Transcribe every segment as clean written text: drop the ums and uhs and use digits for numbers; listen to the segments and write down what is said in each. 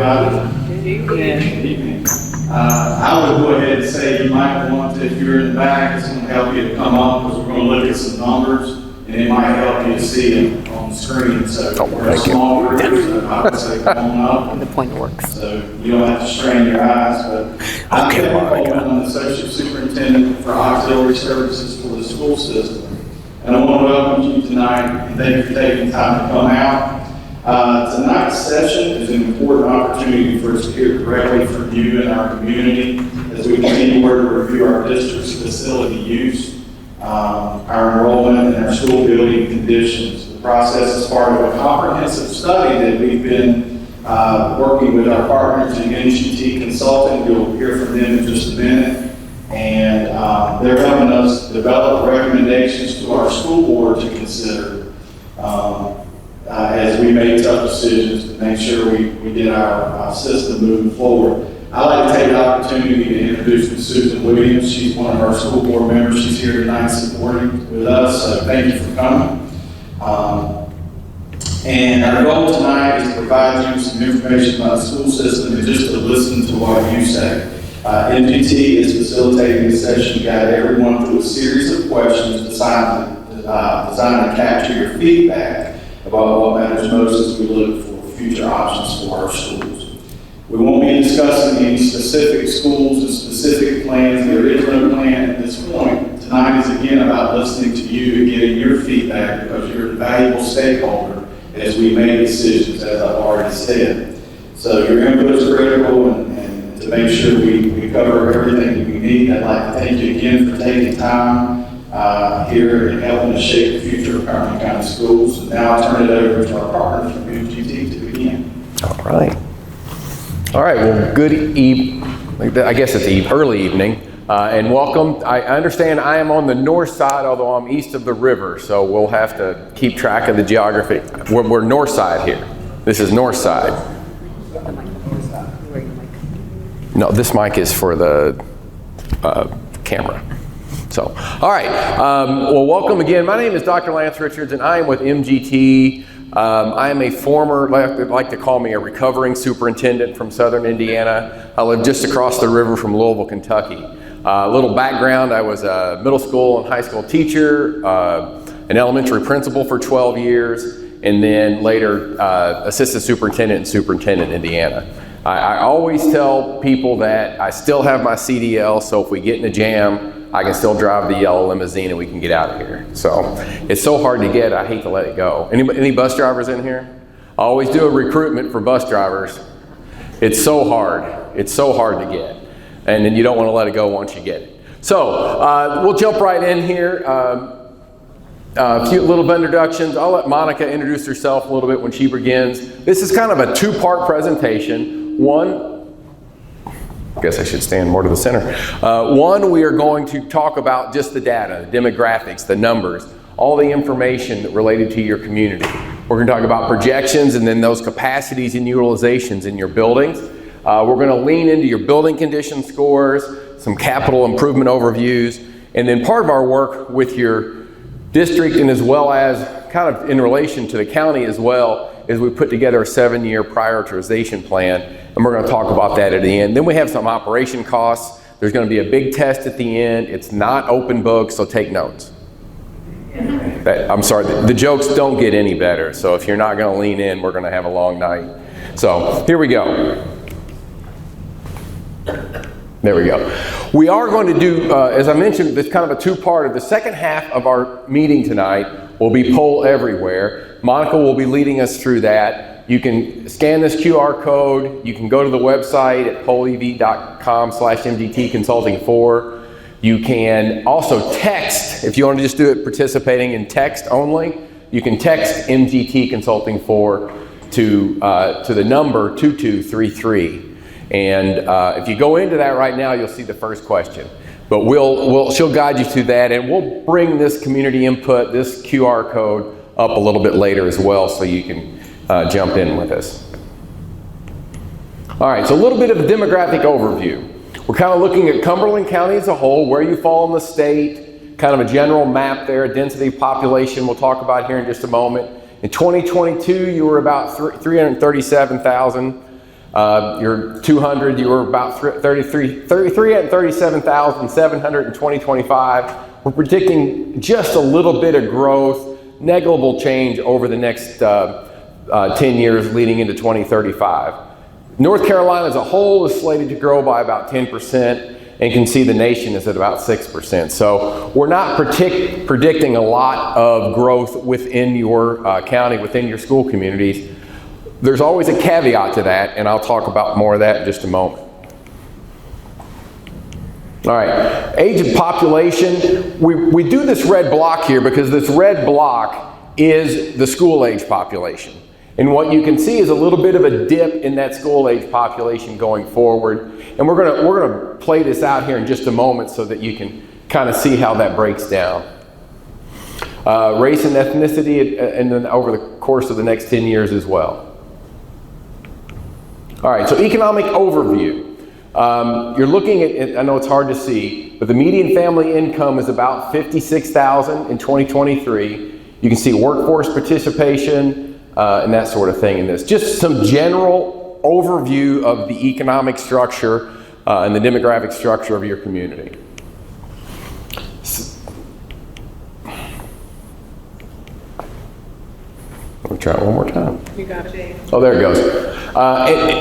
everybody. Good evening. I would go ahead and say you might want to, if you're in the back, it's going to help you to come up because we're going to look at some numbers and it might help you to see them on the screen. So we're a small group, so I would say come on up. The point works. So you don't have to strain your eyes, but I'm Kevin Coleman. I'm the Associate Superintendent for Auxiliary Services for the school system. And I want to welcome you tonight and thank you for taking time to come out. Tonight's session is an important opportunity for us to hear directly from you and our community as we continue to review our district's facility use, our enrollment, and our school building conditions. The process is part of a comprehensive study that we've been working with our partners in NGT Consulting. You'll hear from them in just a minute. And they're helping us develop recommendations to our school board to consider as we make tough decisions to make sure we get our system moving forward. I'd like to take the opportunity to introduce Ms. Susan Williams. She's one of our school board members. She's here tonight supporting with us, so thank you for coming. And our goal tonight is to provide you some information about the school system and just to listen to what you say. MGT is facilitating this session to guide everyone through a series of questions designed to capture your feedback about what matters most as we look for future options for our schools. We won't be discussing any specific schools and specific plans. There is no plan at this point. Tonight is again about listening to you and getting your feedback because you're a valuable stakeholder as we make decisions, as I've already said. So your input is critical, and to make sure we cover everything we need, I'd like to thank you again for taking time here and helping us shape the future of Carmen County Schools. And now I'll turn it over to our partners from MGT to begin. All right. Well, good evening. I guess it's early evening, and welcome. I understand I am on the north side, although I'm east of the river, so we'll have to keep track of the geography. We're north side here. This is north side. No, this mic is for the camera. So, all right. Well, welcome again. My name is Dr. Lance Richards, and I am with MGT. I am a former, like to call me a recovering superintendent from Southern Indiana. I live just across the river from Louisville, Kentucky. A little background, I was a middle school and high school teacher, an elementary principal for 12 years, and then later assistant superintendent in Superintendent, Indiana. I always tell people that I still have my CDL, so if we get in a jam, I can still drive the yellow limousine and we can get out of here. So it's so hard to get, I hate to let it go. Any bus drivers in here? I always do a recruitment for bus drivers. It's so hard. It's so hard to get. And then you don't want to let it go once you get it. So we'll jump right in here. A few little introductions. I'll let Monica introduce herself a little bit when she begins. This is kind of a two-part presentation. One, I guess I should stand more to the center. One, we are going to talk about just the data, the demographics, the numbers, all the information related to your community. We're going to talk about projections and then those capacities and utilizations in your buildings. We're going to lean into your building condition scores, some capital improvement overviews, and then part of our work with your district and as well as kind of in relation to the county as well is we put together a 7-year prioritization plan, and we're going to talk about that at the end. Then we have some operation costs. There's going to be a big test at the end. It's not open book, so take notes. I'm sorry, the jokes don't get any better, so if you're not going to lean in, we're going to have a long night. So here we go. There we go. We are going to do, as I mentioned, this kind of a two-parter. The second half of our meeting tonight will be Poll Everywhere. Monica will be leading us through that. You can scan this QR code. You can go to the website at pollev.com/mgtconsulting4. You can also text, if you want to just do it participating in text only, you can text MGT Consulting 4 to the number 2233. And if you go into that right now, you'll see the first question. But she'll guide you through that, and we'll bring this community input, this QR code, up a little bit later as well, so you can jump in with us. All right, so a little bit of a demographic overview. We're kind of looking at Cumberland County as a whole, where you fall in the state, kind of a general map there, density of population we'll talk about here in just a moment. In 2022, you were about 337,000. Your 200, you were about 337,700 in 2025. We're predicting just a little bit of growth, negligible change over the next 10 years leading into 2035. North Carolina as a whole is slated to grow by about 10%, and you can see the nation is at about 6%. So we're not predicting a lot of growth within your county, within your school communities. There's always a caveat to that, and I'll talk about more of that in just a moment. All right, age of population. We do this red block here because this red block is the school age population. And what you can see is a little bit of a dip in that school age population going forward. And we're gonna play this out here in just a moment so that you can kind of see how that breaks down. Race and ethnicity and then over the course of the next 10 years as well. All right, so economic overview. You're looking at, I know it's hard to see, but the median family income is about $56,000 in 2023. You can see workforce participation and that sort of thing in this. Just some general overview of the economic structure and the demographic structure of your community. Let me try it one more time. You got it. Oh, there it goes.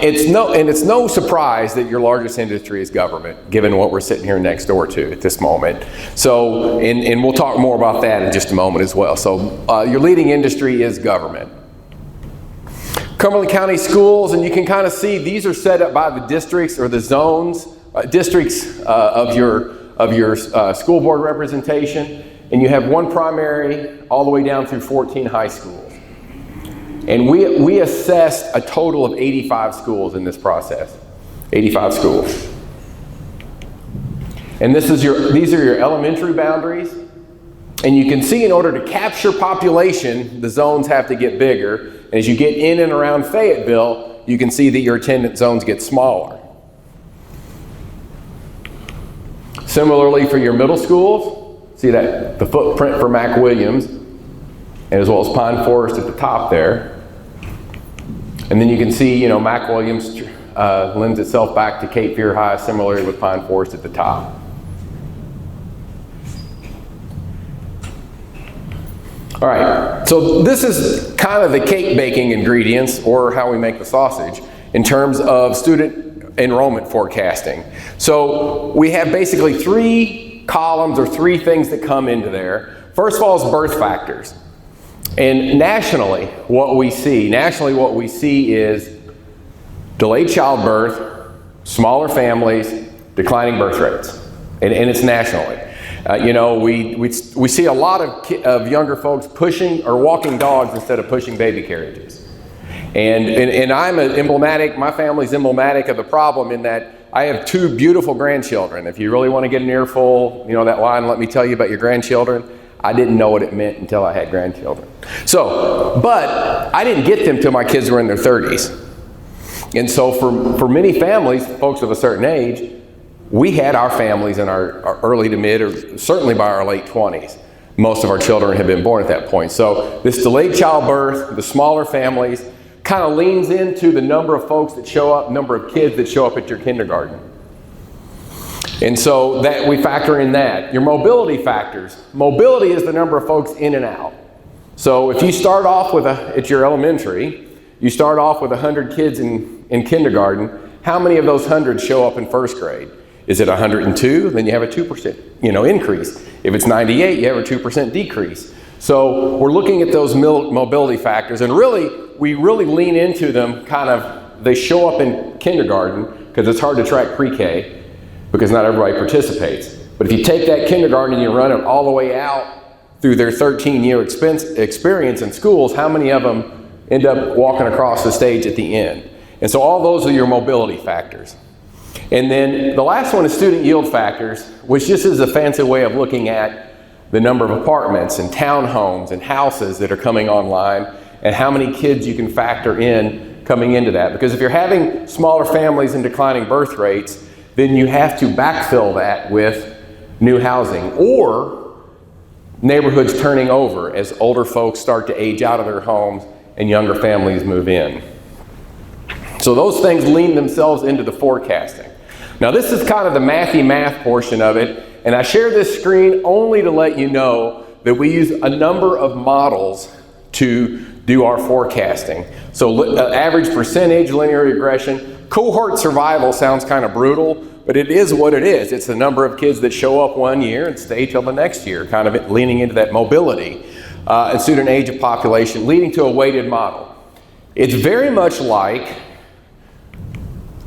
It's no surprise that your largest industry is government, given what we're sitting here next door to at this moment. So, and we'll talk more about that in just a moment as well. So, your leading industry is government. Cumberland County Schools, and you can kind of see these are set up by the districts or the zones, districts of your school board representation, and you have one primary all the way down through 14 high schools. And we assessed a total of 85 schools in this process, 85 schools. And these are your elementary boundaries. And you can see in order to capture population, the zones have to get bigger. And as you get in and around Fayetteville, you can see that your attendance zones get smaller. Similarly for your middle schools, see that the footprint for Mac Williams, and as well as Pine Forest at the top there. And then you can see, Mac Williams lends itself back to Cape Fear High, similarly with Pine Forest at the top. All right, so this is kind of the cake baking ingredients, or how we make the sausage, in terms of student enrollment forecasting. So we have basically 3 columns or 3 things that come into there. First of all is birth factors. And nationally, what we see is delayed childbirth, smaller families, declining birth rates, and it's nationally. We see a lot of younger folks pushing or walking dogs instead of pushing baby carriages. And I'm my family's emblematic of the problem in that I have 2 beautiful grandchildren. If you really want to get an earful, that line, let me tell you about your grandchildren. I didn't know what it meant until I had grandchildren. So, but I didn't get them till my kids were in their 30s. And so for many families, folks of a certain age, we had our families in our early to mid, or certainly by our late 20s. Most of our children had been born at that point. So this delayed childbirth, the smaller families, kind of leans into the number of folks that show up, number of kids that show up at your kindergarten. And so that we factor in that. Your mobility factors. Mobility is the number of folks in and out. So if you start off at your elementary, you start off with 100 kids in kindergarten, how many of those 100 show up in first grade? Is it 102? Then you have a 2% increase. If it's 98, you have a 2% decrease. So we're looking at those mobility factors, and we really lean into them they show up in kindergarten because it's hard to track pre-K, because not everybody participates. But if you take that kindergarten and you run it all the way out through their 13-year experience in schools, how many of them end up walking across the stage at the end? And so all those are your mobility factors. And then the last one is student yield factors, which just is a fancy way of looking at the number of apartments and townhomes and houses that are coming online and how many kids you can factor in coming into that. Because if you're having smaller families and declining birth rates, then you have to backfill that with new housing or neighborhoods turning over as older folks start to age out of their homes and younger families move in. So those things lean themselves into the forecasting. Now this is kind of the mathy math portion of it, and I share this screen only to let you know that we use a number of models to do our forecasting. So average percentage, linear regression, cohort survival sounds kind of brutal, but it is what it is. It's the number of kids that show up one year and stay till the next year, kind of leaning into that mobility and student age of population, leading to a weighted model. It's very much like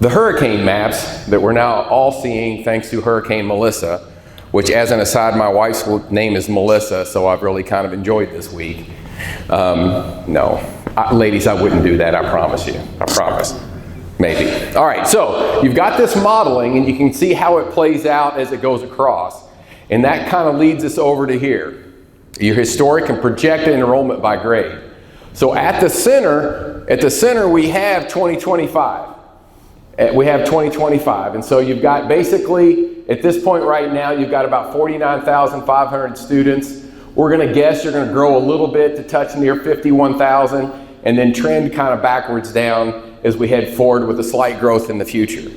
the hurricane maps that we're now all seeing thanks to Hurricane Melissa, which, as an aside, my wife's name is Melissa, so I've really kind of enjoyed this week. Ladies, I wouldn't do that, I promise you. I promise. Maybe. All right, so you've got this modeling, and you can see how it plays out as it goes across. And that kind of leads us over to here. Your historic and projected enrollment by grade. So at the center we have 2025. We have 2025, and so you've got basically, at this point right now, you've got about 49,500 students. We're gonna guess you're gonna grow a little bit to touch near 51,000, and then trend kind of backwards down as we head forward with a slight growth in the future.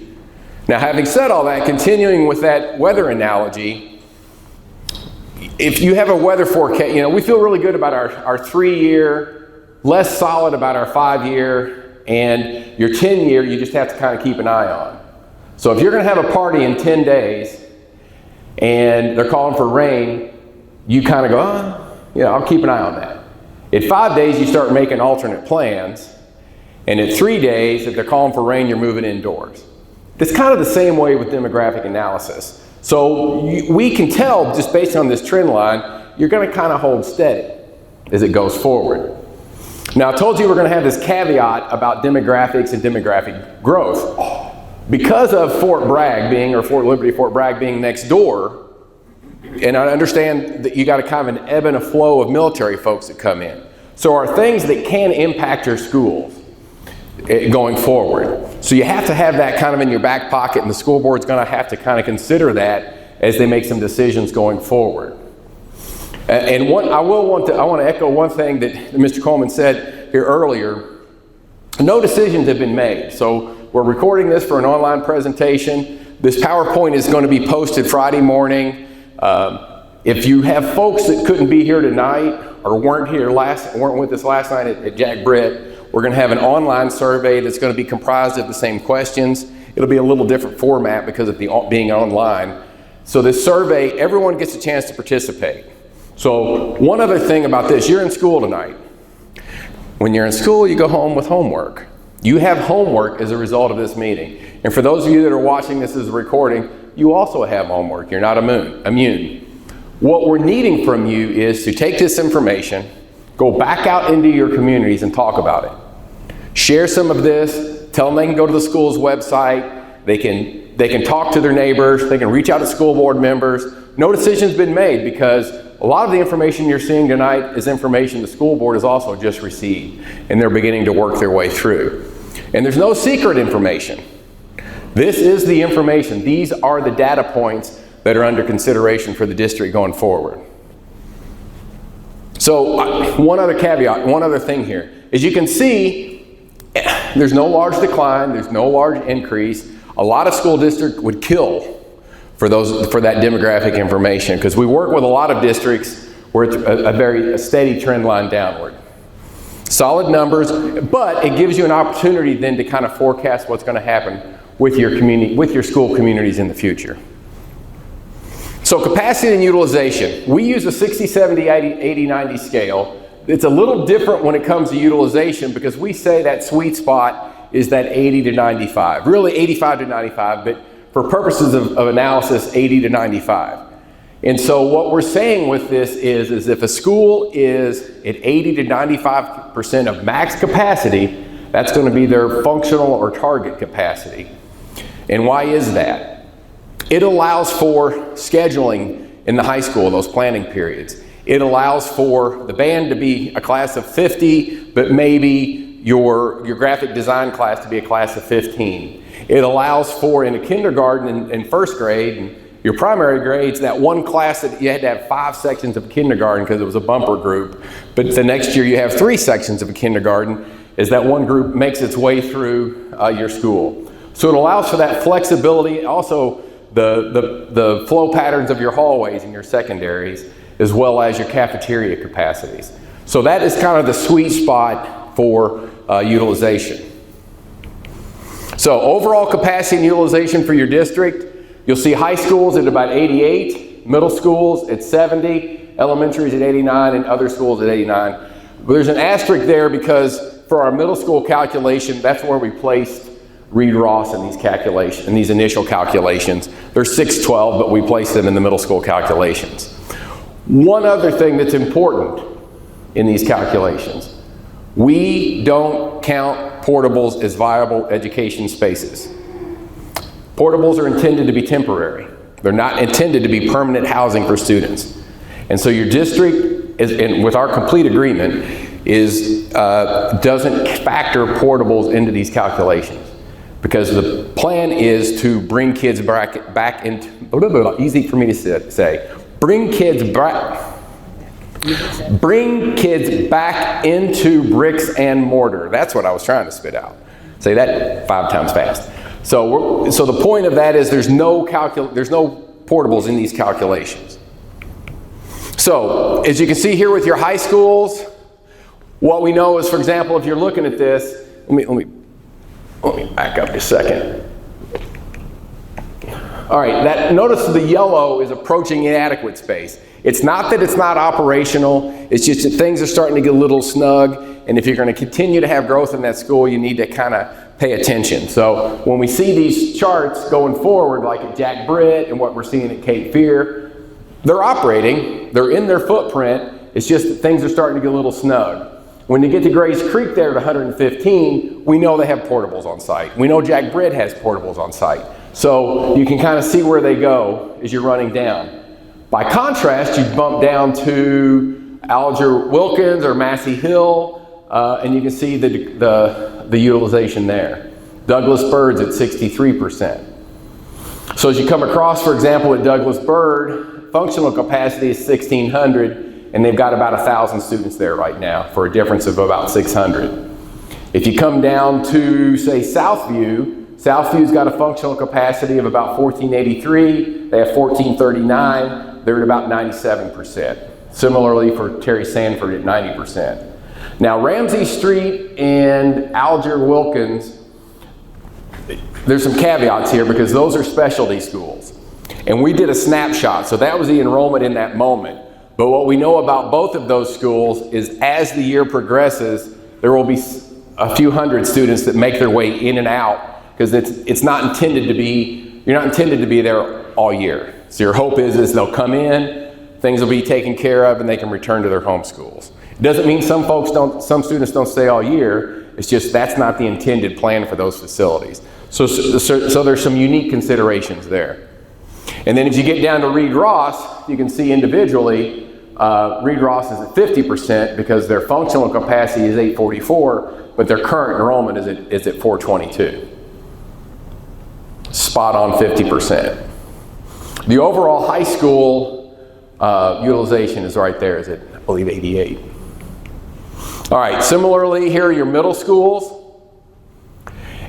Now, having said all that, continuing with that weather analogy, if you have a weather forecast, we feel really good about our 3-year, less solid about our 5-year, and your 10-year, you just have to kind of keep an eye on. So if you're going to have a party in 10 days and they're calling for rain, you kind of go, I'll keep an eye on that. At 5 days, you start making alternate plans. And at 3 days, if they're calling for rain, you're moving indoors. It's kind of the same way with demographic analysis. So we can tell, just based on this trend line, you're going to kind of hold steady as it goes forward. Now, I told you we're going to have this caveat about demographics and demographic growth. Because of Fort Liberty, Fort Bragg being next door, and I understand that you got a kind of an ebb and a flow of military folks that come in. So are things that can impact your schools going forward. So you have to have that kind of in your back pocket, and the school board's going to have to kind of consider that as they make some decisions going forward. And I want to echo one thing that Mr. Coleman said here earlier. No decisions have been made. So we're recording this for an online presentation. This PowerPoint is going to be posted Friday morning. If you have folks that couldn't be here tonight or weren't with us last night at Jack Britt, we're going to have an online survey that's going to be comprised of the same questions. It'll be a little different format because of being online. So this survey, everyone gets a chance to participate. So one other thing about this, you're in school tonight. When you're in school, you go home with homework. You have homework as a result of this meeting. And for those of you that are watching this as a recording, you also have homework. You're not immune. What we're needing from you is to take this information, go back out into your communities and talk about it. Share some of this, tell them they can go to the school's website, they can talk to their neighbors, they can reach out to school board members. No decision's been made because a lot of the information you're seeing tonight is information the school board has also just received, and they're beginning to work their way through. And there's no secret information. This is the information. These are the data points that are under consideration for the district going forward. So one other caveat, one other thing here. As you can see, there's no large decline, there's no large increase. A lot of school districts would kill for that demographic information because we work with a lot of districts where it's a steady trend line downward. Solid numbers, but it gives you an opportunity then to kind of forecast what's going to happen with your community, with your school communities in the future. So capacity and utilization. We use a 60, 70, 80, 90 scale. It's a little different when it comes to utilization because we say that sweet spot is that 80 to 95. Really 85 to 95, but for purposes of analysis, 80 to 95. And so what we're saying with this is if a school is at 80 to 95% of max capacity, that's going to be their functional or target capacity. And why is that? It allows for scheduling in the high school, those planning periods. It allows for the band to be a class of 50, but maybe your graphic design class to be a class of 15. It allows for, in a kindergarten in first grade, and your primary grades, that one class that you had to have 5 sections of kindergarten because it was a bumper group, but the next year you have 3 sections of a kindergarten. as that one group makes its way through your school. So it allows for that flexibility, also the flow patterns of your hallways and your secondaries, as well as your cafeteria capacities. So that is kind of the sweet spot for utilization. So overall capacity and utilization for your district, you'll see high schools at about 88, middle schools at 70, elementaries at 89, and other schools at 89. But there's an asterisk there because for our middle school calculation, that's where we placed Reed-Ross in these initial calculations. They're 612, but we placed them in the middle school calculations. One other thing that's important in these calculations, we don't count portables as viable education spaces. Portables are intended to be temporary. They're not intended to be permanent housing for students. And so your district, and with our complete agreement, doesn't factor portables into these calculations. Because the plan is to bring kids back into, easy for me to say, bring kids back into bricks and mortar. That's what I was trying to spit out. Say that 5 times fast. So the point of that is there's no portables in these calculations. So as you can see here with your high schools, what we know is, for example, if you're looking at this, let me back up just a second. All right, notice the yellow is approaching inadequate space. It's not that it's not operational, it's just that things are starting to get a little snug, and if you're going to continue to have growth in that school, you need to kind of pay attention. So when we see these charts going forward, like at Jack Britt and what we're seeing at Cape Fear, they're operating, they're in their footprint, it's just that things are starting to get a little snug. When you get to Grace Creek there at 115, we know they have portables on site. We know Jack Britt has portables on site. So you can kind of see where they go as you're running down. By contrast, you bump down to Alger Wilkins or Massey Hill, and you can see the utilization there. Douglas Bird's at 63%. So as you come across, for example, at Douglas Bird, functional capacity is 1,600, and they've got about 1,000 students there right now for a difference of about 600. If you come down to, say, Southview's got a functional capacity of about 1,483. They have 1,439. They're at about 97%. Similarly for Terry Sanford at 90%. Now Ramsey Street and Alger Wilkins, there's some caveats here because those are specialty schools. And we did a snapshot, so that was the enrollment in that moment. But what we know about both of those schools is as the year progresses, there will be a few hundred students that make their way in and out because it's not intended to be, you're not intended to be there all year. So your hope is they'll come in, things will be taken care of, and they can return to their home schools. It doesn't mean some students don't stay all year. It's just that's not the intended plan for those facilities. So there's some unique considerations there. And then if you get down to Reed-Ross, you can see individually, Reed-Ross is at 50% because their functional capacity is 844, but their current enrollment is at 422. Spot on 50%. The overall high school utilization is right there, is at, I believe, 88. All right, similarly, here are your middle schools.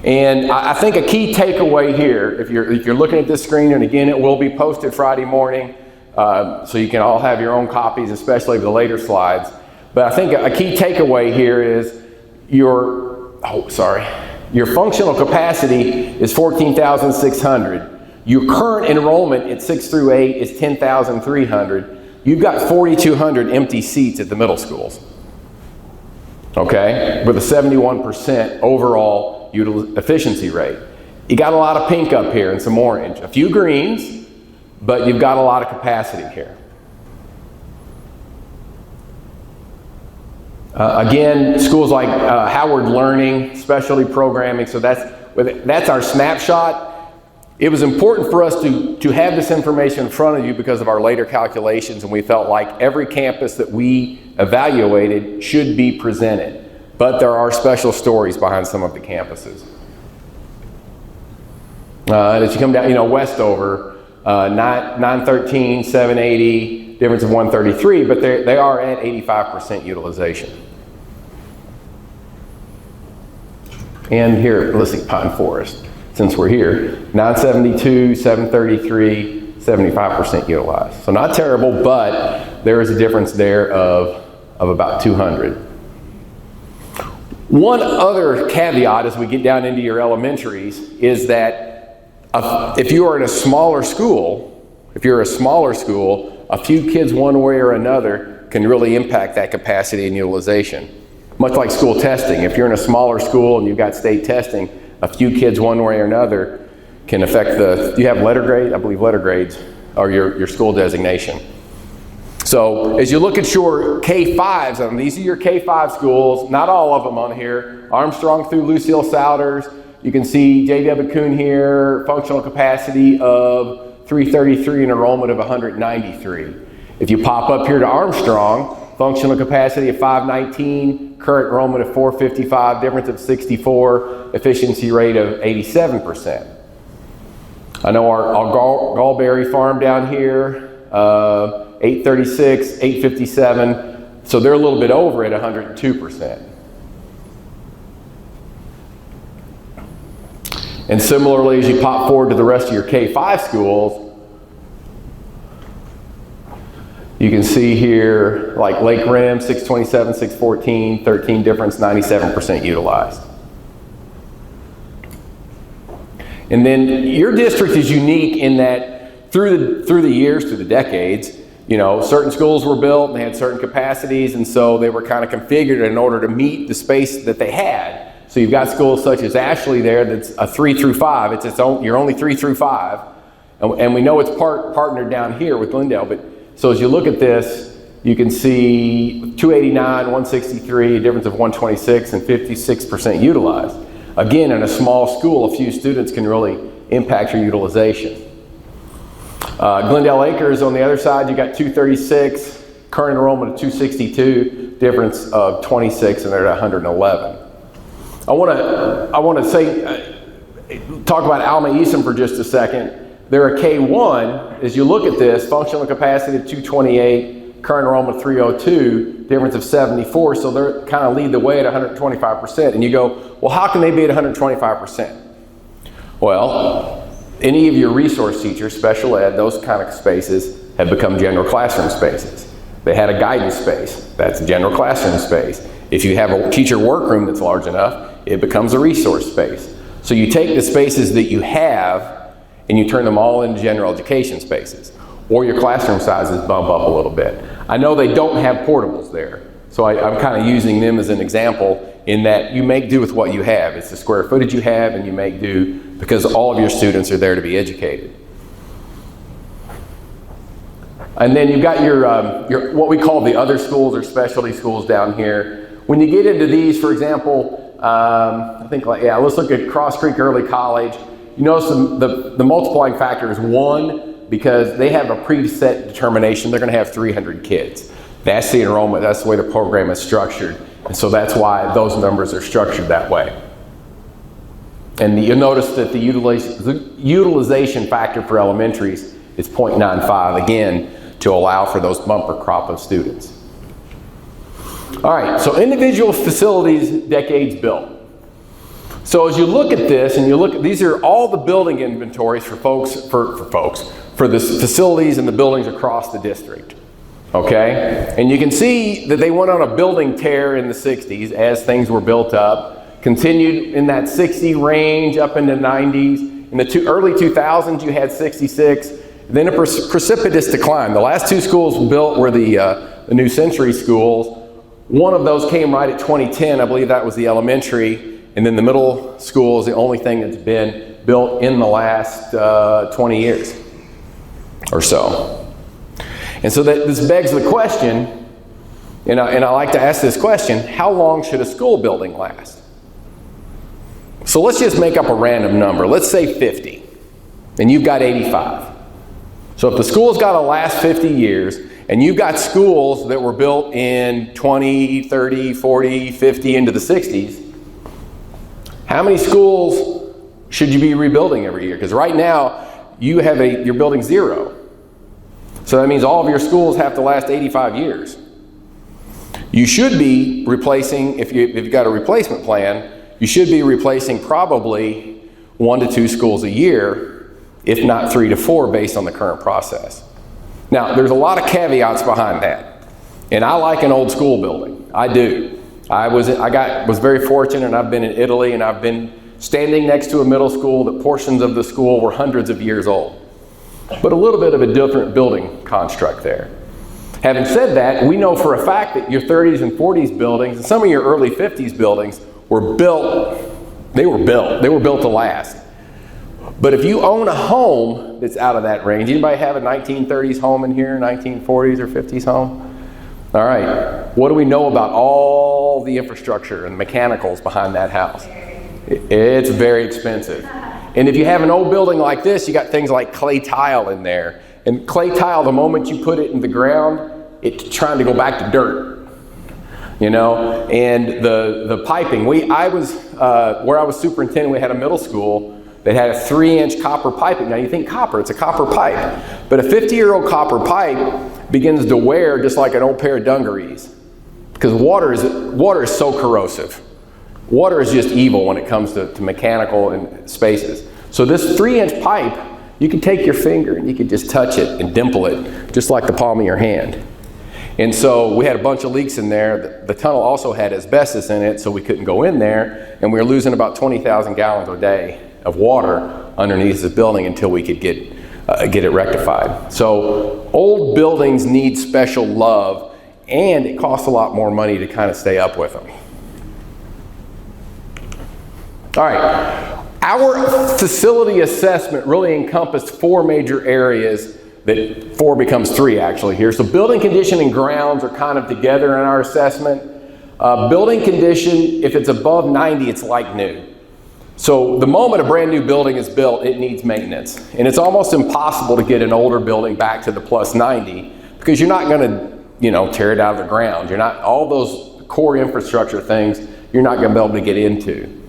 And I think a key takeaway here, if you're looking at this screen, and again, it will be posted Friday morning, so you can all have your own copies, especially of the later slides. But I think a key takeaway here is your functional capacity is 14,600. Your current enrollment at 6 through 8 is 10,300. You've got 4,200 empty seats at the middle schools. Okay, with a 71% overall efficiency rate. You got a lot of pink up here and some orange, a few greens, but you've got a lot of capacity here. Again, schools like Howard Learning, specialty programming, so that's our snapshot. It was important for us to have this information in front of you because of our later calculations, and we felt like every campus that we evaluated should be presented. But there are special stories behind some of the campuses. As you come down, Westover, 913, 780, difference of 133, but they are at 85% utilization. And here, let's see, Pine Forest, since we're here, 972, 733, 75% utilized. So not terrible, but there is a difference there of about 200. One other caveat as we get down into your elementaries is that if you are in a smaller school, a few kids one way or another can really impact that capacity and utilization. Much like school testing, if you're in a smaller school and you've got state testing, a few kids one way or another can affect you have letter grade? I believe letter grades are your school designation. So as you look at your K-5s, and these are your K-5 schools, not all of them on here, Armstrong through Lucille Souders, you can see J.V. Bacune here, functional capacity of 333 and enrollment of 193. If you pop up here to Armstrong, functional capacity of 519, current enrollment of 455, difference of 64, efficiency rate of 87%. I know our Gallberry farm down here, 836, 857, so they're a little bit over at 102%. And similarly, as you pop forward to the rest of your K-5 schools, you can see here, like Lake Rim, 627, 614, 13 difference, 97% utilized. And then your district is unique in that through the years, through the decades, certain schools were built and they had certain capacities, and so they were kind of configured in order to meet the space that they had. So you've got schools such as Ashley there that's a 3 through 5. You're only 3 through 5. And we know it's partnered down here with Glendale, but so as you look at this, you can see 289, 163, a difference of 126 and 56% utilized. Again, in a small school, a few students can really impact your utilization. Glendale Acres on the other side, you got 236, current enrollment of 262, difference of 26, and they're at 111. I want to say, talk about Alma Easton for just a second. They're a K1. As you look at this, functional capacity of 228, current enrollment 302, difference of 74, so they're kind of lead the way at 125%. And you go, well, how can they be at 125%? Well, any of your resource teachers, special ed, those kind of spaces have become general classroom spaces. They had a guidance space, that's general classroom space. If you have a teacher workroom that's large enough, it becomes a resource space. So you take the spaces that you have and you turn them all into general education spaces. Or your classroom sizes bump up a little bit. I know they don't have portables there, so I'm kind of using them as an example in that you make do with what you have. It's the square footage you have, and you make do because all of your students are there to be educated. And then you've got your what we call the other schools or specialty schools down here. When you get into these, for example, let's look at Cross Creek Early College. You notice the multiplying factor is 1 because they have a preset determination. They're going to have 300 kids. That's the enrollment. That's the way the program is structured. And so that's why those numbers are structured that way. And you'll notice that the utilization factor for elementaries is 0.95, again, to allow for those bumper crop of students. All right, so individual facilities, decades built. So as you look at this, and these are all the building inventories for the facilities and the buildings across the district. Okay? And you can see that they went on a building tear in the 60s as things were built up, continued in that 60 range up into 90s. In the early 2000s, you had 66, then a precipitous decline. The last 2 schools built were the New Century schools. One of those came right at 2010. I believe that was the elementary. And then the middle school is the only thing that's been built in the last 20 years or so. And so this begs the question, and I like to ask this question, how long should a school building last? So let's just make up a random number. Let's say 50, and you've got 85. So if the school's got to last 50 years, and you've got schools that were built in 20, 30, 40, 50 into the 60s, how many schools should you be rebuilding every year? Because right now, you're building 0. So that means all of your schools have to last 85 years. You should be replacing, if you've got a replacement plan, you should be replacing probably 1 to 2 schools a year, if not 3 to 4 based on the current process. Now, there's a lot of caveats behind that. And I like an old school building. I do. I was very fortunate, and I've been in Italy, and I've been standing next to a middle school that portions of the school were hundreds of years old. But a little bit of a different building construct there. Having said that, we know for a fact that your 30s and 40s buildings, and some of your early 50s buildings were built to last. But if you own a home that's out of that range, anybody have a 1930s home in here, 1940s or 50s home? All right, what do we know about all the infrastructure and mechanicals behind that house? It's very expensive. And if you have an old building like this, you got things like clay tile in there. And clay tile, the moment you put it in the ground, it's trying to go back to dirt. You know, and the piping. Where I was superintendent, we had a middle school that had a 3-inch copper piping. Now you think copper, it's a copper pipe. But a 50-year-old copper pipe begins to wear just like an old pair of dungarees. Because water is so corrosive. Water is just evil when it comes to mechanical and spaces. So this 3-inch pipe, you could take your finger and you could just touch it and dimple it, just like the palm of your hand. And so we had a bunch of leaks in there. The tunnel also had asbestos in it, so we couldn't go in there. And we were losing about 20,000 gallons a day of water underneath the building until we could get it rectified. So old buildings need special love, and it costs a lot more money to kind of stay up with them. All right, our facility assessment really encompassed 4 major areas. That 4 becomes 3 actually here. So building condition and grounds are kind of together in our assessment. Building condition, if it's above 90, it's like new. So the moment a brand new building is built, it needs maintenance. And it's almost impossible to get an older building back to the plus 90 because you're not going to, tear it out of the ground. You're not, all those core infrastructure things, you're not going to be able to get into.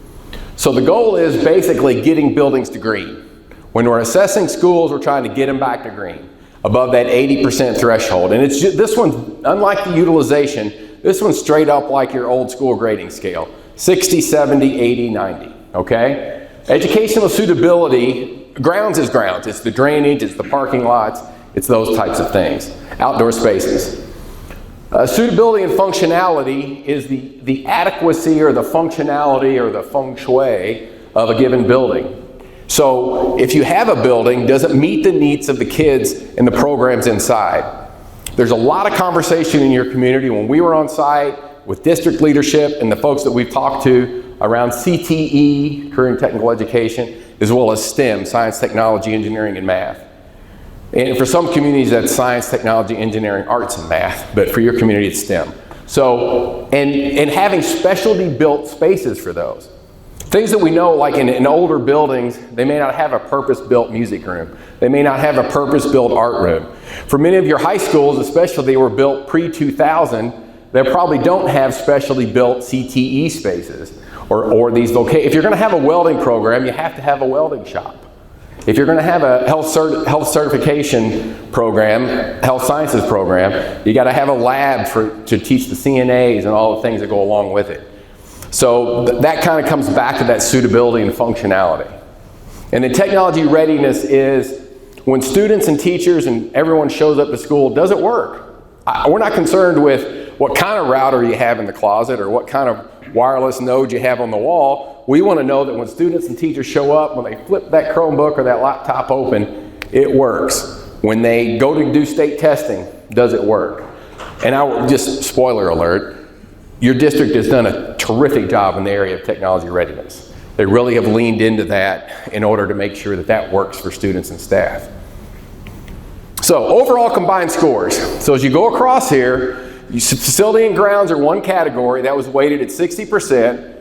So the goal is basically getting buildings to green. When we're assessing schools, we're trying to get them back to green, above that 80% threshold. And it's just, this one, unlike the utilization, this one's straight up like your old school grading scale, 60, 70, 80, 90, okay? Educational suitability, grounds is grounds. It's the drainage, it's the parking lots, it's those types of things, outdoor spaces. Suitability and functionality is the adequacy or the functionality or the feng shui of a given building. So if you have a building, does it meet the needs of the kids and the programs inside? There's a lot of conversation in your community when we were on site with district leadership and the folks that we've talked to around CTE, career and technical education, as well as STEM, science, technology, engineering, and math. And for some communities, that's science, technology, engineering, arts, and math, but for your community, it's STEM. So, and having specialty built spaces for those. Things that we know, like in older buildings, they may not have a purpose-built music room. They may not have a purpose-built art room. For many of your high schools, especially they were built pre-2000, they probably don't have specially built CTE spaces or these locations. If you're going to have a welding program, you have to have a welding shop. If you're going to have a health certification program, health sciences program, you got to have a lab to teach the CNAs and all the things that go along with it. So that kind of comes back to that suitability and functionality. And the technology readiness is when students and teachers and everyone shows up to school, does it work? We're not concerned with what kind of router you have in the closet or what kind of wireless node you have on the wall. We want to know that when students and teachers show up, when they flip that Chromebook or that laptop open, it works. When they go to do state testing, does it work? And I will just, spoiler alert, your district has done a terrific job in the area of technology readiness. They really have leaned into that in order to make sure that that works for students and staff. So overall combined scores. So as you go across here, facility and grounds are one category. That was weighted at 60%.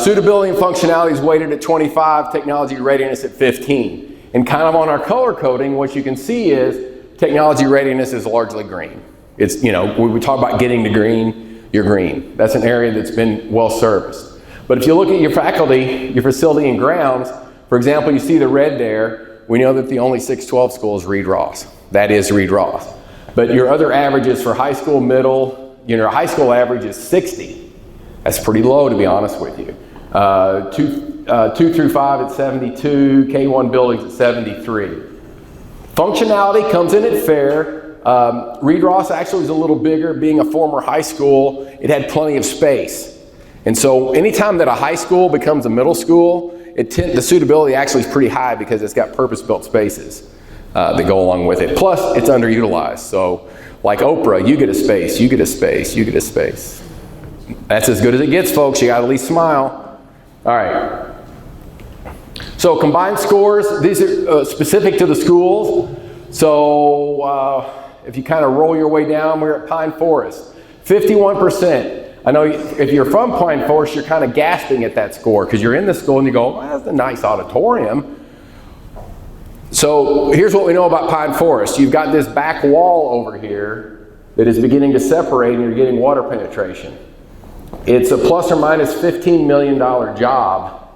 Suitability and functionality is weighted at 25, technology readiness at 15. And kind of on our color coding, what you can see is technology readiness is largely green. It's, when we talk about getting to green, you're green. That's an area that's been well serviced. But if you look at your faculty, your facility and grounds, for example, you see the red there, we know that the only 612 school is Reed Ross. That is Reed Ross. But your other averages for high school, middle, high school average is 60. That's pretty low, to be honest with you. 2 through 5 at 72, K1 buildings at 73. Functionality comes in at fair. Reed Ross actually is a little bigger. Being a former high school, it had plenty of space. And so anytime that a high school becomes a middle school, the suitability actually is pretty high because it's got purpose-built spaces that go along with it. Plus, it's underutilized. So like Oprah, you get a space, you get a space, you get a space. That's as good as it gets, folks. You got to at least smile. All right. So combined scores, these are specific to the schools. So if you kind of roll your way down, we're at Pine Forest. 51%. I know if you're from Pine Forest, you're kind of gasping at that score because you're in the school and you go, well, that's a nice auditorium. So here's what we know about Pine Forest. You've got this back wall over here that is beginning to separate and you're getting water penetration. It's a plus or minus $15 million job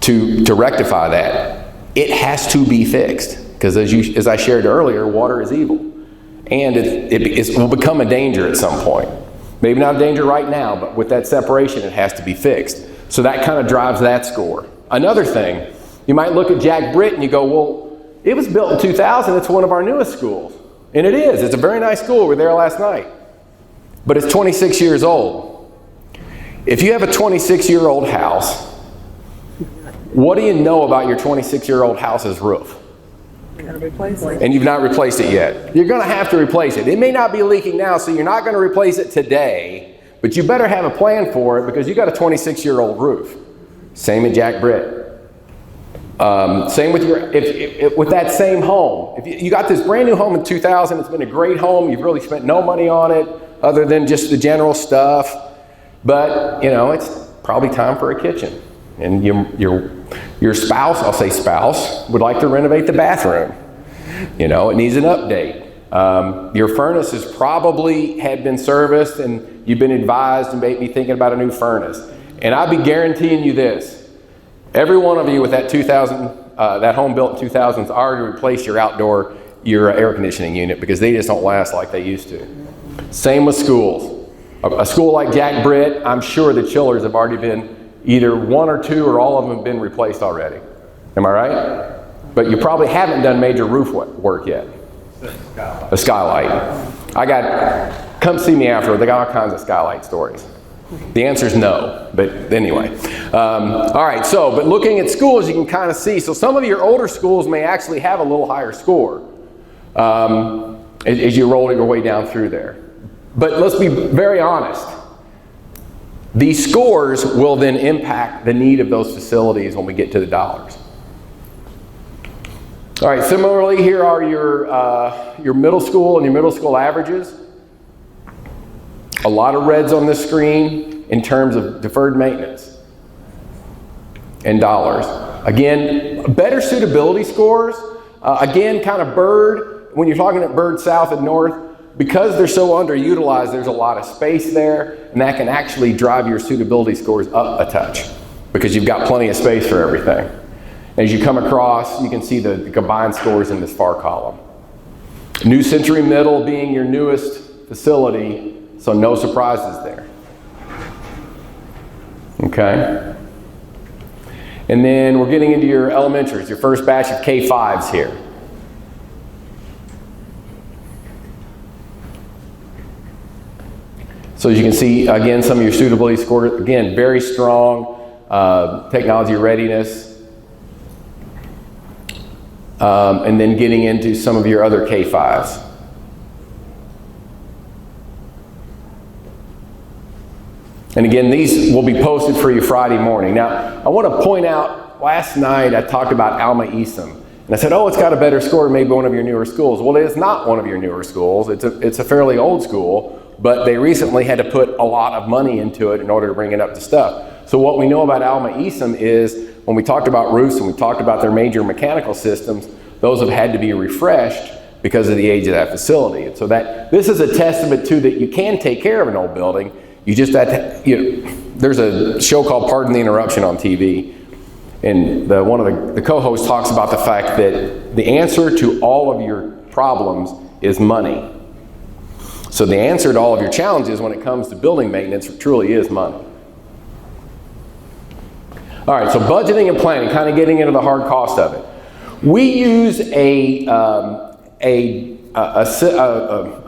to rectify that. It has to be fixed because as I shared earlier, water is evil. And it will become a danger at some point. Maybe not a danger right now, but with that separation, it has to be fixed. So that kind of drives that score. Another thing, you might look at Jack Britt and you go, well, it was built in 2000. It's one of our newest schools. And it is. It's a very nice school. We were there last night. But it's 26 years old. If you have a 26-year-old house, what do you know about your 26-year-old house's roof? And you've not replaced it yet. You're going to have to replace it. It may not be leaking now, so you're not going to replace it today, but you better have a plan for it because you got a 26-year-old roof. Same at Jack Britt. Same with with that same home. If you got this brand new home in 2000, it's been a great home. You've really spent no money on it other than just the general stuff. But it's probably time for a kitchen. And your spouse, I'll say spouse, would like to renovate the bathroom. It needs an update. Your furnace has probably had been serviced and you've been advised and maybe thinking about a new furnace. And I'll be guaranteeing you this. Every one of you with that that home built in 2000 has already replaced your air conditioning unit because they just don't last like they used to. Same with schools. A school like Jack Britt, I'm sure the chillers have already been either one or two or all of them have been replaced already. Am I right? But you probably haven't done major roof work yet. A skylight. Come see me afterward. They got all kinds of skylight stories. The answer is no, but anyway. All right, but looking at schools, you can kind of see. So some of your older schools may actually have a little higher score as you roll your way down through there. But let's be very honest. These scores will then impact the need of those facilities when we get to the dollars. All right, similarly, here are your middle school and your middle school averages. A lot of reds on this screen in terms of deferred maintenance and dollars. Again, better suitability scores. Again, kind of Bird, when you're talking at Bird South and North, because they're so underutilized, there's a lot of space there, and that can actually drive your suitability scores up a touch because you've got plenty of space for everything. As you come across, you can see the combined scores in this far column. New Century Middle being your newest facility, so no surprises there. Okay? And then we're getting into your elementaries, your first batch of K5s here. So as you can see, again, some of your suitability scores, again, very strong technology readiness. And then getting into some of your other K5s. And again, these will be posted for you Friday morning. Now, I want to point out, last night I talked about Alma Esom. And I said, oh, it's got a better score than maybe one of your newer schools. Well, it is not one of your newer schools. It's a fairly old school, but they recently had to put a lot of money into it in order to bring it up to stuff. So what we know about Alma Esom is, when we talked about roofs and we talked about their major mechanical systems, those have had to be refreshed because of the age of that facility. And so this is a testament to that you can take care of an old building. You just have to, there's a show called Pardon the Interruption on TV. And one of the co-hosts talks about the fact that the answer to all of your problems is money. So the answer to all of your challenges when it comes to building maintenance truly is money. All right, so budgeting and planning, kind of getting into the hard cost of it. We use a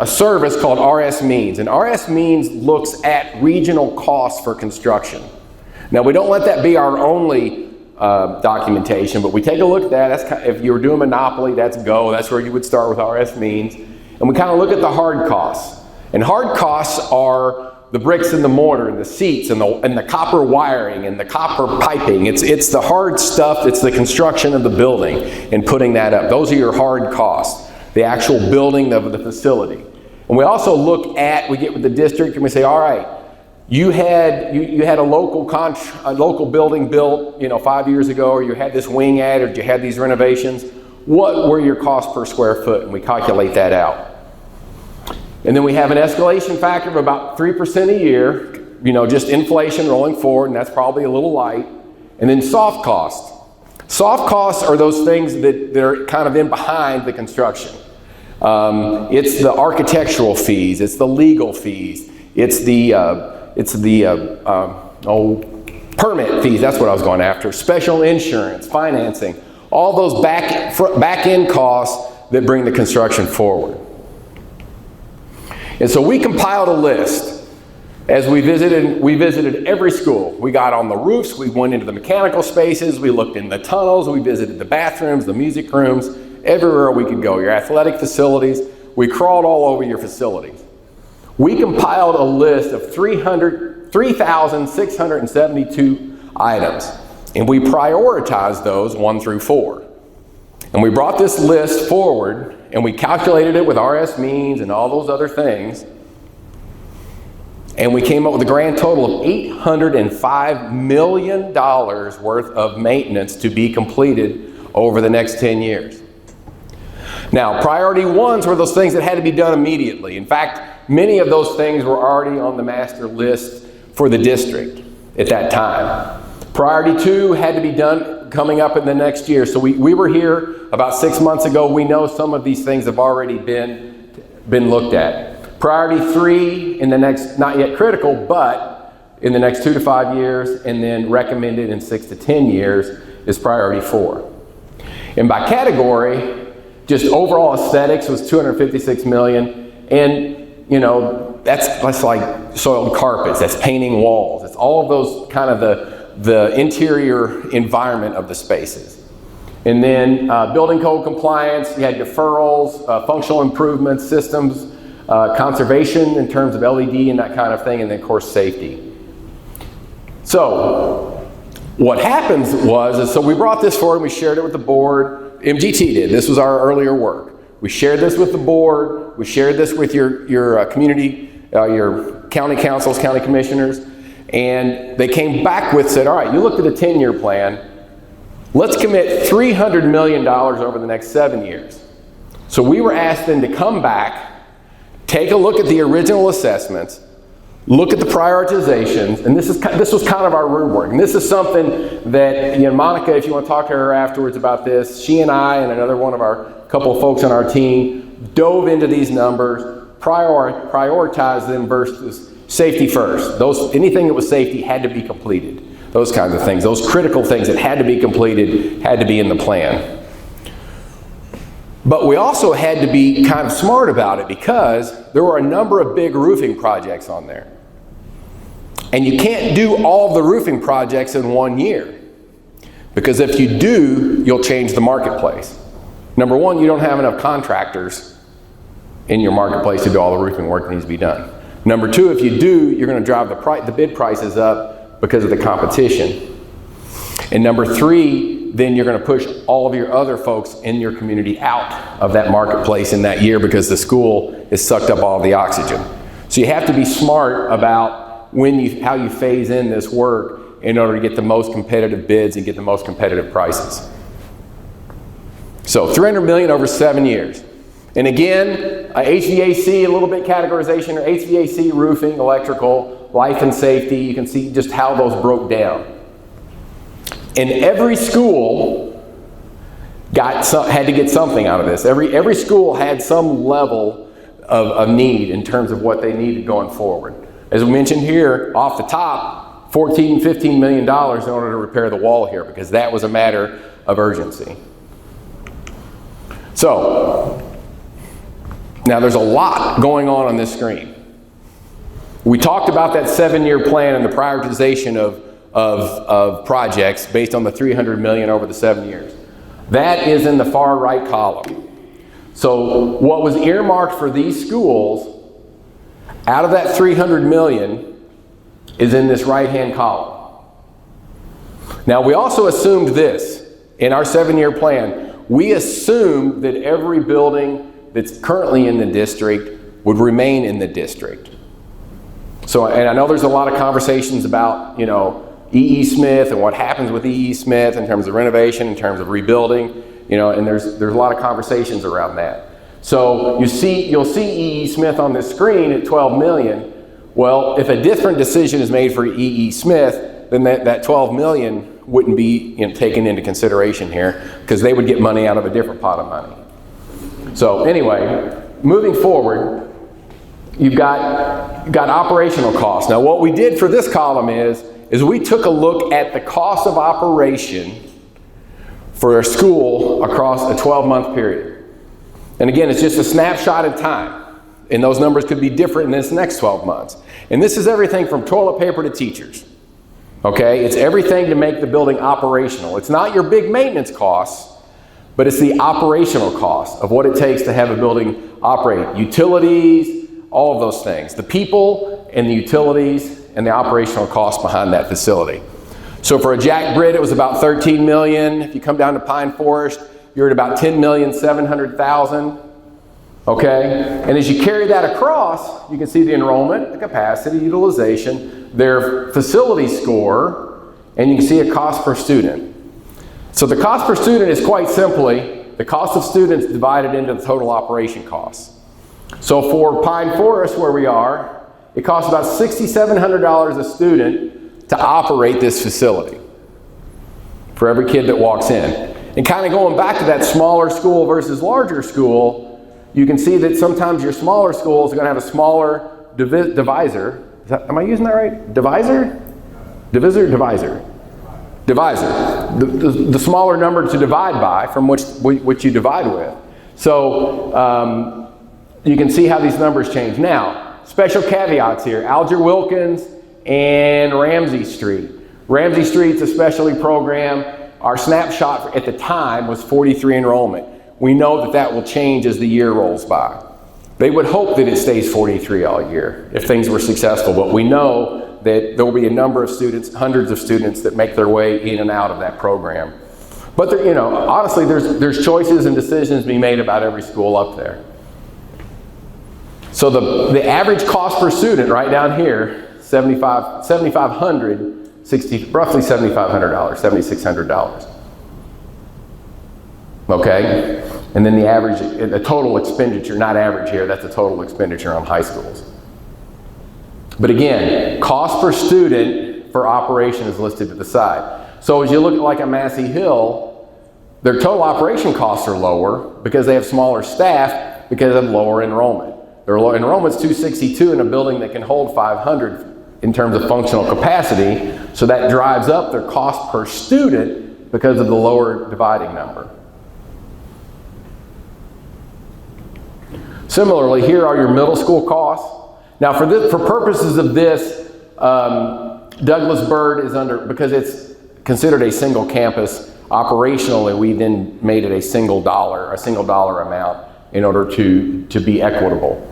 service called RS Means, and RS Means looks at regional costs for construction. Now, we don't let that be our only documentation, but we take a look at that. That's kind of, if you were doing Monopoly, that's go. That's where you would start with RS Means. And we kind of look at the hard costs. And hard costs are the bricks and the mortar and the seats and the copper wiring and the copper piping. It's the hard stuff. It's the construction of the building and putting that up. Those are your hard costs, the actual building of the facility. And we also look at, we get with the district and we say, all right, you had a local building built, 5 years ago, or you had this wing ad, or you had these renovations. What were your costs per square foot? And we calculate that out. And then we have an escalation factor of about 3% a year, just inflation rolling forward, and that's probably a little light. And then soft costs. Soft costs are those things that are kind of in behind the construction. It's the architectural fees, it's the legal fees, it's the permit fees, that's what I was going after, special insurance, financing, all those back end costs that bring the construction forward. And so we compiled a list as we visited every school. We got on the roofs, we went into the mechanical spaces, we looked in the tunnels, we visited the bathrooms, the music rooms, everywhere we could go, your athletic facilities. We crawled all over your facilities. We compiled a list of 3,672 items, and we prioritized those 1 through 4. And we brought this list forward, and we calculated it with RS Means and all those other things, and we came up with a grand total of $805 million worth of maintenance to be completed over the next 10 years. Now, priority ones were those things that had to be done immediately. In fact, many of those things were already on the master list for the district at that time. Priority 2 had to be done coming up in the next year. So we were here about 6 months ago. We know some of these things have already been looked at. Priority 3 in the next, not yet critical, but in the next 2 to 5 years, and then recommended in 6 to 10 years is priority 4. And by category, just overall aesthetics was $256 million. And that's like soiled carpets, that's painting walls, it's all of those kind of the interior environment of the spaces. And then building code compliance, you had deferrals, functional improvements, systems, conservation in terms of LED and that kind of thing, and then of course safety. So what happens so we brought this forward and we shared it with the board. MGT did, this was our earlier work. We shared this with the board, we shared this with your community, your county councils, county commissioners, and they came back said, all right, you looked at a 10-year plan, let's commit $300 million over the next 7 years. So we were asked then to come back, take a look at the original assessments, look at the prioritizations, and this was kind of our rubric. And this is something that, Monica, if you want to talk to her afterwards about this, she and I and another one of our couple of folks on our team dove into these numbers, prioritized them versus safety first. Anything that was safety had to be completed. Those kinds of things, those critical things that had to be completed had to be in the plan. But we also had to be kind of smart about it because there were a number of big roofing projects on there. And you can't do all the roofing projects in 1 year. Because if you do, you'll change the marketplace. Number one, you don't have enough contractors in your marketplace to do all the roofing work that needs to be done. Number two, if you do, you're going to drive the bid prices up because of the competition. And number three, then you're going to push all of your other folks in your community out of that marketplace in that year because the school has sucked up all the oxygen. So you have to be smart about how you phase in this work in order to get the most competitive bids and get the most competitive prices. So $300 million over 7 years. And again, HVAC, a little bit categorization, or HVAC, roofing, electrical, life and safety. You can see just how those broke down. And every school had to get something out of this. Every school had some level of need in terms of what they needed going forward. As we mentioned here, off the top, $14, $15 million in order to repair the wall here, because that was a matter of urgency. So, now there's a lot going on this screen. We talked about that 7-year plan and the prioritization of projects based on the $300 million over the 7 years. That is in the far right column. So what was earmarked for these schools out of that $300 million is in this right-hand column. Now we also assumed this in our 7-year plan. We assumed that every building that's currently in the district would remain in the district. So, and I know there's a lot of conversations about, E.E. Smith and what happens with E.E. Smith in terms of renovation, in terms of rebuilding, and there's a lot of conversations around that. So you'll see E.E. Smith on this screen at $12 million. Well, if a different decision is made for E.E. Smith, then that $12 million wouldn't be taken into consideration here, because they would get money out of a different pot of money. So anyway, moving forward, you've got operational costs. Now what we did for this column is we took a look at the cost of operation for a school across a 12-month period. And again, it's just a snapshot in time. And those numbers could be different in this next 12 months. And this is everything from toilet paper to teachers. Okay? It's everything to make the building operational. It's not your big maintenance costs, but it's the operational cost of what it takes to have a building operate. Utilities, all of those things. The people and the utilities and the operational costs behind that facility. So for a Jack Britt, it was about $13 million. If you come down to Pine Forest, you're at about $10,700,000. Okay? And as you carry that across, you can see the enrollment, the capacity, utilization, their facility score, and you can see a cost per student. So the cost per student is quite simply the cost of students divided into the total operation costs. So for Pine Forest, where we are, it costs about $6,700 a student to operate this facility for every kid that walks in. And kind of going back to that smaller school versus larger school, you can see that sometimes your smaller schools are going to have a smaller divisor. Am I using that right? Divisor? Divisor? Divisor. Divisor. The smaller number to divide by from which you divide with. So you can see how these numbers change. Now, special caveats here. Alger Wilkins and Ramsey Street. Ramsey Street's a specialty program. Our snapshot at the time was 43 enrollment. We know that that will change as the year rolls by. They would hope that it stays 43 all year if things were successful, but we know that there will be a number of students, hundreds of students that make their way in and out of that program. But there, honestly, there's choices and decisions being made about every school up there. So the average cost per student right down here, $7,500, roughly $7,500, $7,600. Okay? And then the total expenditure, not average here, that's the total expenditure on high schools. But again, cost per student for operation is listed to the side. So as you look at like a Massey Hill, their total operation costs are lower because they have smaller staff because of lower enrollment. Their enrollment's 262 in a building that can hold 500 in terms of functional capacity, so that drives up their cost per student because of the lower dividing number. Similarly, here are your middle school costs. Now for purposes of this, Douglas Byrd is because it's considered a single campus, operationally we then made it a single dollar amount in order to be equitable.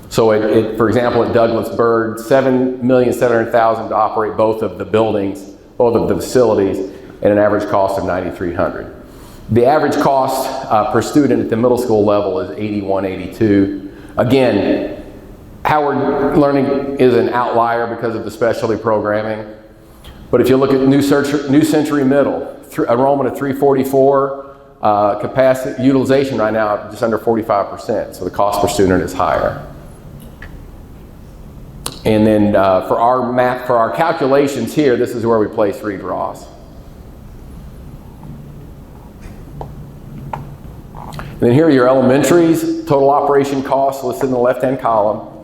So for example, at Douglas Byrd, $7,700,000 to operate both of the buildings, both of the facilities, at an average cost of $9,300. The average cost per student at the middle school level is $81.82. Again, Howard Learning is an outlier because of the specialty programming. But if you look at New Century Middle, enrollment of 344, capacity utilization right now just under 45%. So the cost per student is higher. And then for our calculations here, this is where we place Reed Ross. And then here are your elementaries, total operation costs listed in the left-hand column.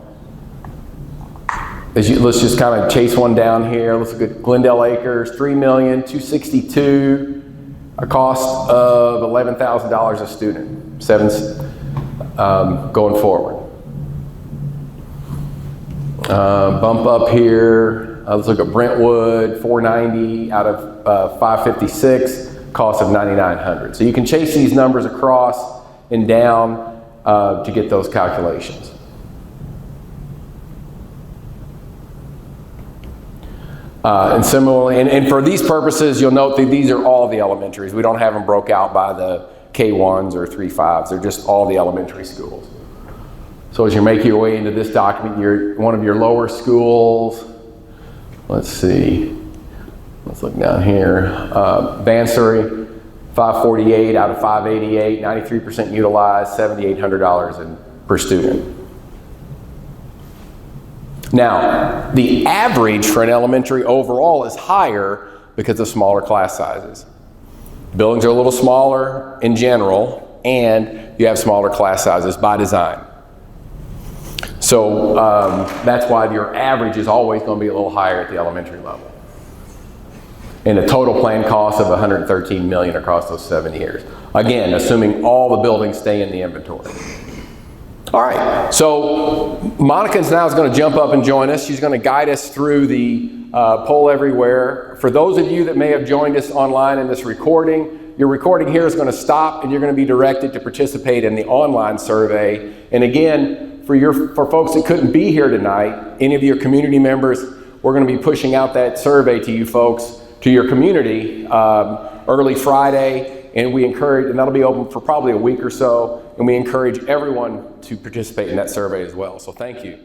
let's just kind of chase one down here. Let's look at Glendale Acres, $3,262,000, a cost of $11,000 a student, going forward. Bump up here. Let's look at Brentwood, $490,000 out of $556,000, cost of $9,900. So you can chase these numbers across and down to get those calculations. And similarly, and for these purposes, you'll note that these are all the elementaries. We don't have them broke out by the K1s or 3-5s. They're just all the elementary schools. So as you make your way into this document, one of your lower schools, let's see, let's look down here. Vansbury, $548,000 out of $588,000, 93% utilized, $7,800 per student. Now, the average for an elementary overall is higher because of smaller class sizes. Buildings are a little smaller in general, and you have smaller class sizes by design. So that's why your average is always going to be a little higher at the elementary level. And the total planned cost of $113 million across those 7 years. Again, assuming all the buildings stay in the inventory. All right, so Monica now is going to jump up and join us. She's going to guide us through the poll everywhere. For those of you that may have joined us online in this recording, your recording here is going to stop and you're going to be directed to participate in the online survey. And again, for folks that couldn't be here tonight, any of your community members, we're going to be pushing out that survey to you folks, to your community, early Friday. And that'll be open for probably a week or so, and we encourage everyone to participate in that survey as well. So thank you.